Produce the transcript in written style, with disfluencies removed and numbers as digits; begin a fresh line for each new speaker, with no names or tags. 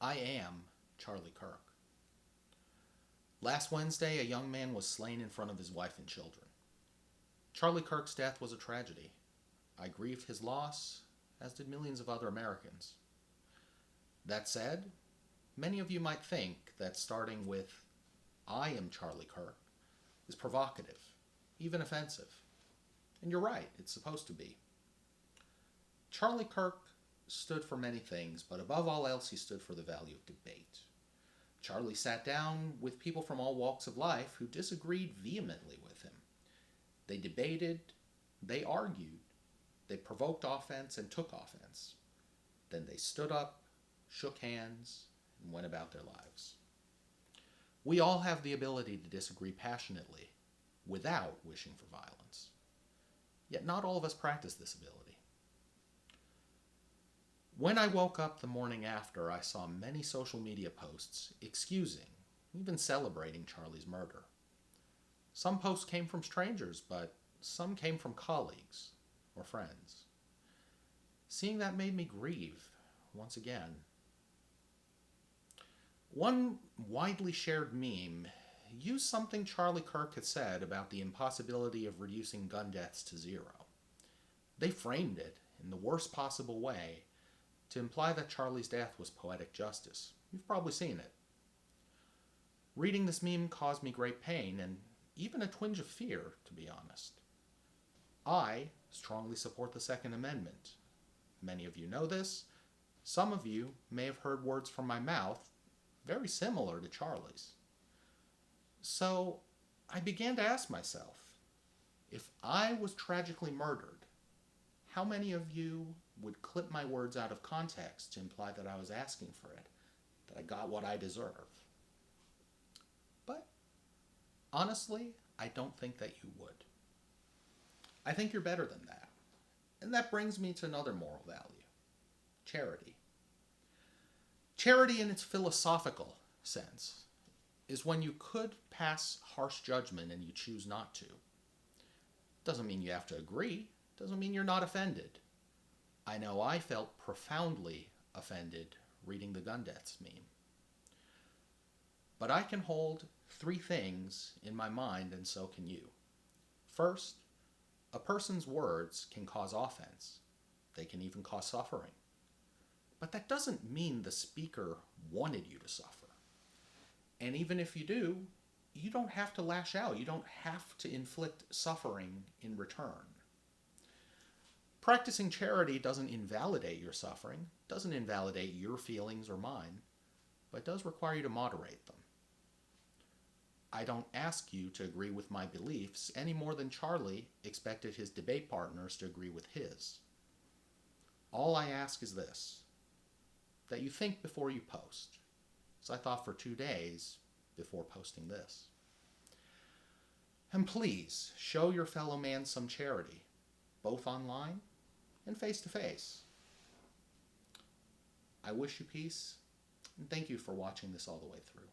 I am Charlie Kirk. Last Wednesday, a young man was slain in front of his wife and children. Charlie Kirk's death was a tragedy. I grieved his loss, as did millions of other Americans. That said, many of you might think that starting with I am Charlie Kirk is provocative, even offensive. And you're right, it's supposed to be. Charlie Kirk stood for many things, but above all else, he stood for the value of debate. Charlie sat down with people from all walks of life who disagreed vehemently with him. They debated, they argued, they provoked offense and took offense. Then they stood up, shook hands, and went about their lives. We all have the ability to disagree passionately without wishing for violence. Yet not all of us practice this ability. When I woke up the morning after, I saw many social media posts excusing, even celebrating Charlie's murder. Some posts came from strangers, but some came from colleagues or friends. Seeing that made me grieve once again. One widely shared meme used something Charlie Kirk had said about the impossibility of reducing gun deaths to zero. They framed it in the worst possible way to imply that Charlie's death was poetic justice. You've probably seen it. Reading this meme caused me great pain and even a twinge of fear, to be honest. I strongly support the Second Amendment. Many of you know this. Some of you may have heard words from my mouth very similar to Charlie's. So I began to ask myself, if I was tragically murdered, how many of you would clip my words out of context to imply that I was asking for it, that I got what I deserve? But honestly, I don't think that you would. I think you're better than that. And that brings me to another moral value: charity. Charity in its philosophical sense is when you could pass harsh judgment and you choose not to. Doesn't mean you have to agree. Doesn't mean you're not offended. I know I felt profoundly offended reading the gun deaths meme. But I can hold three things in my mind, and so can you. First, a person's words can cause offense. They can even cause suffering. But that doesn't mean the speaker wanted you to suffer. And even if you do, you don't have to lash out. You don't have to inflict suffering in return. Practicing charity doesn't invalidate your suffering, doesn't invalidate your feelings or mine, but does require you to moderate them. I don't ask you to agree with my beliefs any more than Charlie expected his debate partners to agree with his. All I ask is this: that you think before you post. So I thought for 2 days before posting this. And please show your fellow man some charity, both online and face to face. I wish you peace, and thank you for watching this all the way through.